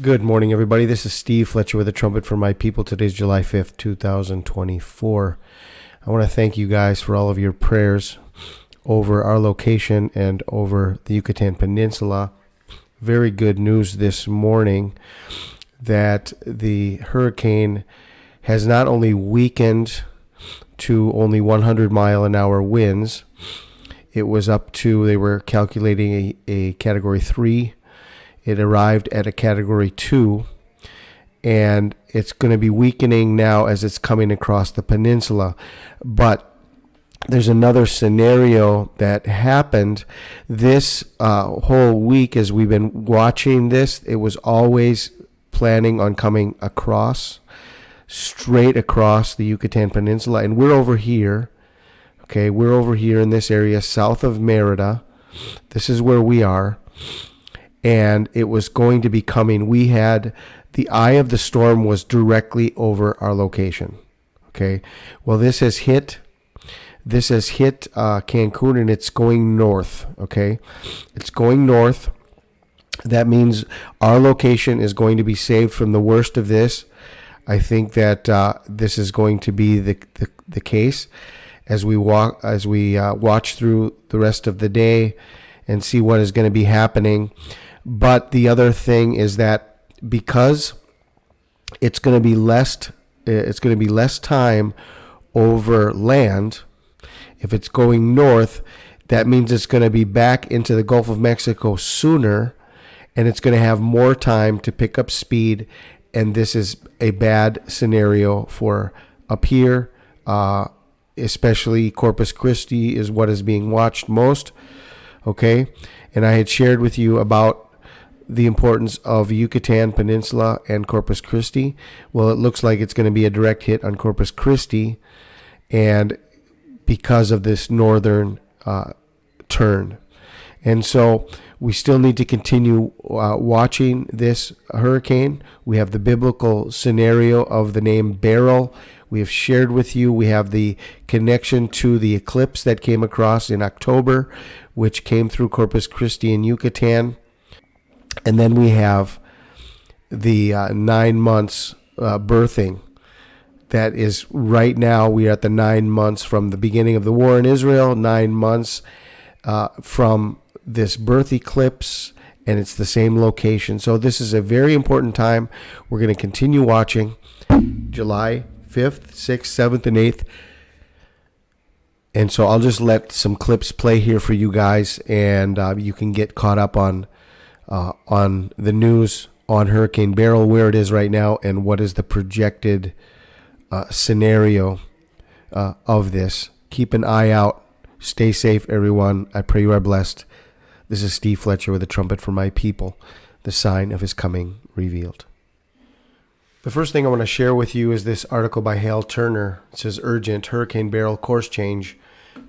Good morning, everybody. This is Steve Fletcher with the Trumpet for My People. Today's July 5th, 2024. I want to thank you guys for all of your prayers over our location and over the Yucatan Peninsula. Very good news this morning that the hurricane has not only weakened to only 100-mile-an-hour winds, it was up to, they were calculating a Category 3. It arrived at a Category 2, and it's going to be weakening now as it's coming across the peninsula. But there's another scenario that happened this whole week as we've been watching this. It was always planning on coming across, straight across the Yucatan Peninsula. And we're over here, okay? We're over here in this area south of Merida. This is where we are. And it was going to be coming. We had the eye of the storm was directly over our location. Okay. Well, this has hit Cancun, and it's going north. Okay. It's going north. That means our location is going to be saved from the worst of this. I think that this is going to be the case as we watch through the rest of the day and see what is going to be happening. But the other thing is that because it's going to be less time over land. If it's going north, that means it's going to be back into the Gulf of Mexico sooner, and it's going to have more time to pick up speed. And this is a bad scenario for up here, especially Corpus Christi is what is being watched most. Okay, and I had shared with you about the importance of Yucatan Peninsula and Corpus Christi. Well, it looks like it's going to be a direct hit on Corpus Christi, and because of this northern turn. And so we still need to continue watching this hurricane. We have the biblical scenario of the name Beryl. We have shared with you. We have the connection to the eclipse that came across in October, which came through Corpus Christi and Yucatan. And then we have the 9 months birthing. That is right now, we are at the 9 months from the beginning of the war in Israel, 9 months from this birth eclipse, and it's the same location. So this is a very important time. We're going to continue watching July 5th, 6th, 7th, and 8th. And so I'll just let some clips play here for you guys, and you can get caught up on the news on Hurricane Beryl, where it is right now, and what is the projected scenario of this. Keep an eye out. Stay safe, everyone. I pray you are blessed. This is Steve Fletcher with the Trumpet for My People, the sign of his coming revealed. The first thing I want to share with you is this article by Hal Turner. It says, urgent, Hurricane Beryl course change,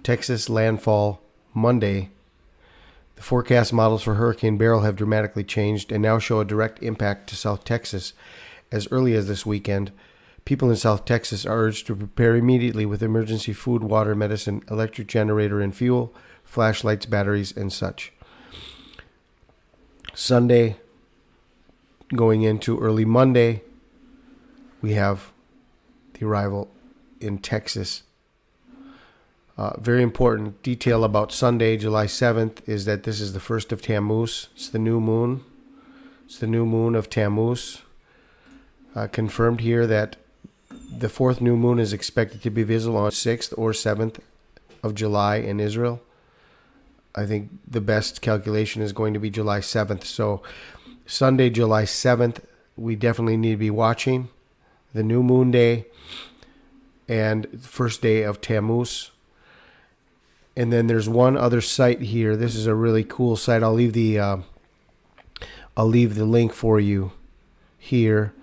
Texas landfall Monday. The forecast models for Hurricane Beryl have dramatically changed and now show a direct impact to South Texas as early as this weekend. People in South Texas are urged to prepare immediately with emergency food, water, medicine, electric generator and fuel, flashlights, batteries, and such. Sunday, going into early Monday, we have the arrival in Texas. Very important detail about Sunday, July 7th, is that this is the first of Tammuz. It's the new moon. It's the new moon of Tammuz. Confirmed here that the fourth new moon is expected to be visible on 6th or 7th of July in Israel. I think the best calculation is going to be July 7th. So Sunday, July 7th, we definitely need to be watching the new moon day and first day of Tammuz. And then there's one other site here. This is a really cool site. I'll leave the link for you. Here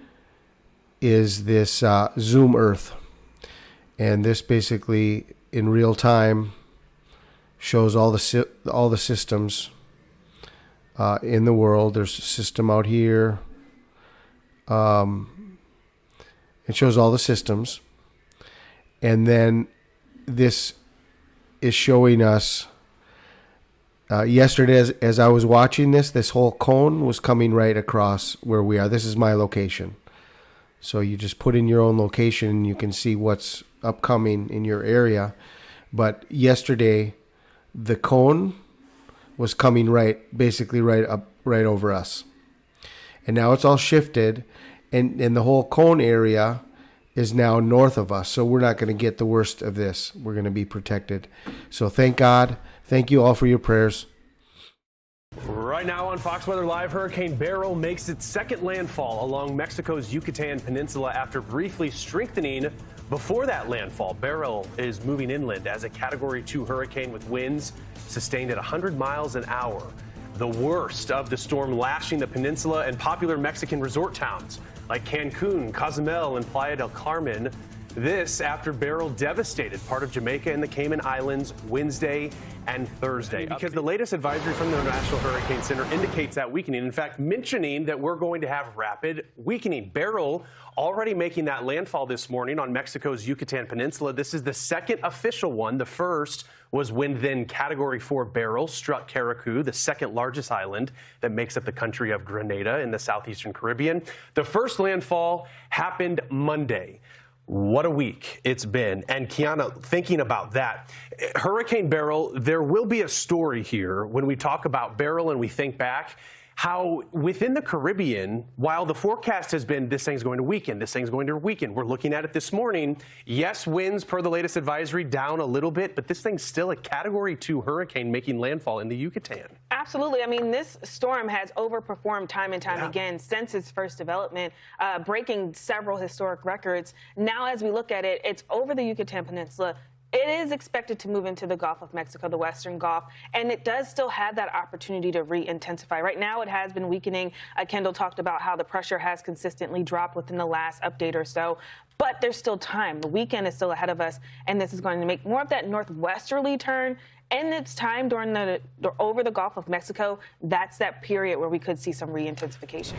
is this Zoom Earth, and this basically in real time shows all the systems in the world. There's a system out here. It shows all the systems, and then this is showing us Yesterday, as I was watching this whole cone was coming right across where we are. This is my location. So you just put in your own location and you can see what's upcoming in your area. But yesterday, the cone was coming basically right over us. And now it's all shifted, and the whole cone area is now north of us. So we're not going to get the worst of this. We're going to be protected. So thank God. Thank you all for your prayers. Right now on Fox Weather Live, Hurricane Beryl makes its second landfall along Mexico's Yucatan Peninsula after briefly strengthening before that landfall. Beryl is moving inland as a Category 2 hurricane with winds sustained at 100 miles an hour. The worst of the storm lashing the peninsula and popular Mexican resort towns like Cancun, Cozumel, and Playa del Carmen. This after Beryl devastated part of Jamaica and the Cayman Islands Wednesday and Thursday. Because the latest advisory from the National Hurricane Center indicates that weakening. In fact, mentioning that we're going to have rapid weakening. Beryl already making that landfall this morning on Mexico's Yucatan Peninsula. This is the second official one. The first was when then Category 4 Beryl struck Carriacou, the second largest island that makes up the country of Grenada in the southeastern Caribbean. The first landfall happened Monday. What a week it's been. And Kiana, thinking about that, Hurricane Beryl, there will be a story here when we talk about Beryl and we think back how within the Caribbean, while the forecast has been this thing's going to weaken, this thing's going to weaken, we're looking at it this morning. Yes, winds per the latest advisory down a little bit, but this thing's still a Category 2 hurricane making landfall in the Yucatan. Absolutely. I mean, this storm has overperformed time and time again since its first development, breaking several historic records. Now, as we look at it, it's over the Yucatan Peninsula. It is expected to move into the Gulf of Mexico, the Western Gulf, and it does still have that opportunity to re-intensify. Right now, it has been weakening. Kendall talked about how the pressure has consistently dropped within the last update or so, but there's still time. The weekend is still ahead of us, and this is going to make more of that northwesterly turn. And it's time during over the Gulf of Mexico. That's that period where we could see some re-intensification.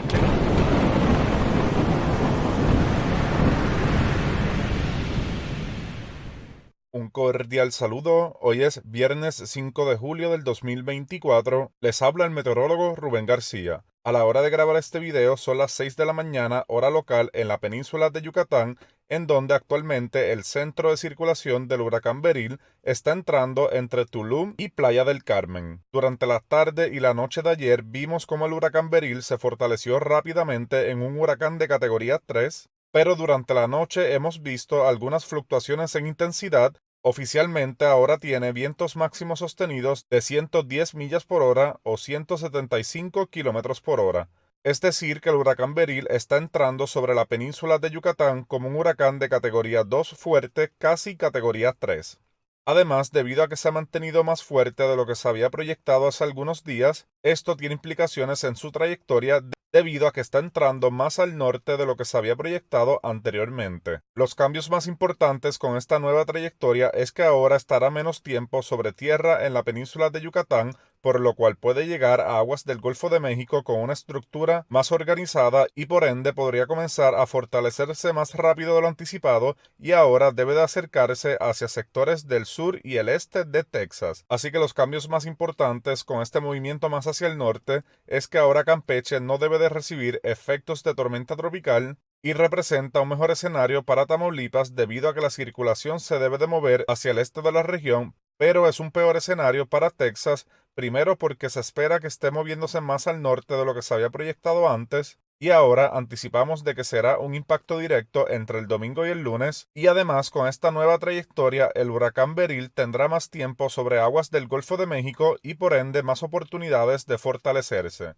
Un cordial saludo, hoy es viernes 5 de julio del 2024, les habla el meteorólogo Rubén García. A la hora de grabar este video son las 6 de la mañana, hora local en la península de Yucatán, en donde actualmente el centro de circulación del huracán Beryl está entrando entre Tulum y Playa del Carmen. Durante la tarde y la noche de ayer vimos cómo el huracán Beryl se fortaleció rápidamente en un huracán de categoría 3, pero durante la noche hemos visto algunas fluctuaciones en intensidad. Oficialmente ahora tiene vientos máximos sostenidos de 110 millas por hora o 175 kilómetros por hora. Es decir, que el huracán Beryl está entrando sobre la península de Yucatán como un huracán de categoría 2 fuerte, casi categoría 3. Además, debido a que se ha mantenido más fuerte de lo que se había proyectado hace algunos días, esto tiene implicaciones en su trayectoria debido a que está entrando más al norte de lo que se había proyectado anteriormente. Los cambios más importantes con esta nueva trayectoria es que ahora estará menos tiempo sobre tierra en la península de Yucatán, por lo cual puede llegar a aguas del Golfo de México con una estructura más organizada y por ende podría comenzar a fortalecerse más rápido de lo anticipado y ahora debe de acercarse hacia sectores del sur y el este de Texas. Así que los cambios más importantes con este movimiento más hacia el norte es que ahora Campeche no debe de recibir efectos de tormenta tropical y representa un mejor escenario para Tamaulipas debido a que la circulación se debe de mover hacia el este de la región, pero es un peor escenario para Texas, primero porque se espera que esté moviéndose más al norte de lo que se había proyectado antes, y ahora anticipamos de que será un impacto directo entre el domingo y el lunes, y además con esta nueva trayectoria el huracán Beryl tendrá más tiempo sobre aguas del Golfo de México y por ende más oportunidades de fortalecerse.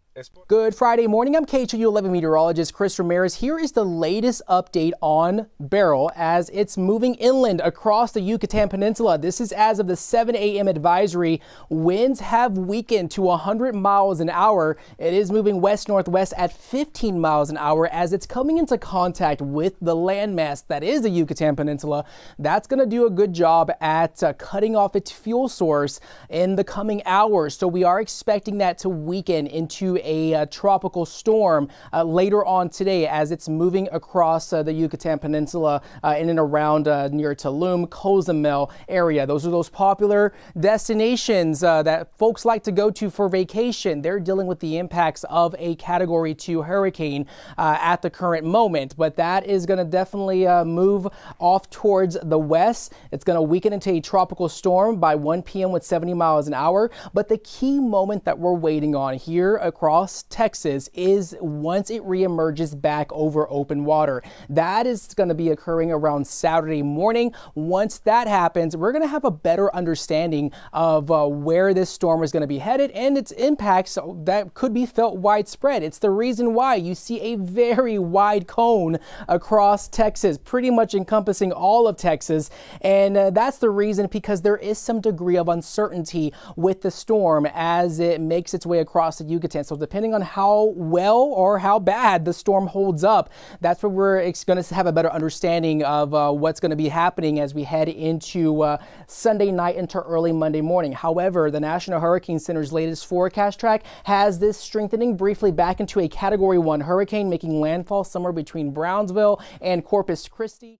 Good Friday morning, I'm KHOU11 meteorologist Chris Ramirez. Here is the latest update on Beryl as it's moving inland across the Yucatan Peninsula. This is as of the 7 a.m. advisory. Winds have weakened to 100 miles an hour. It is moving west-northwest at 15 15 miles an hour as it's coming into contact with the landmass that is the Yucatan Peninsula. That's going to do a good job at cutting off its fuel source in the coming hours. So we are expecting that to weaken into a tropical storm later on today as it's moving across the Yucatan Peninsula in and around near Tulum, Cozumel area. Those are those popular destinations that folks like to go to for vacation. They're dealing with the impacts of a Category 2 hurricane at the current moment, but that is going to definitely move off towards the west. It's going to weaken into a tropical storm by 1 p.m. with 70 miles an hour. But the key moment that we're waiting on here across Texas is once it reemerges back over open water. That is going to be occurring around Saturday morning. Once that happens, we're going to have a better understanding of where this storm is going to be headed and its impacts that could be felt widespread. It's the reason why you see a very wide cone across Texas, pretty much encompassing all of Texas. And that's the reason, because there is some degree of uncertainty with the storm as it makes its way across the Yucatan. So depending on how well or how bad the storm holds up, that's where we're going to have a better understanding of what's going to be happening as we head into Sunday night into early Monday morning. However, the National Hurricane Center's latest forecast track has this strengthening briefly back into a Category 1 hurricane, making landfall somewhere between Brownsville and Corpus Christi.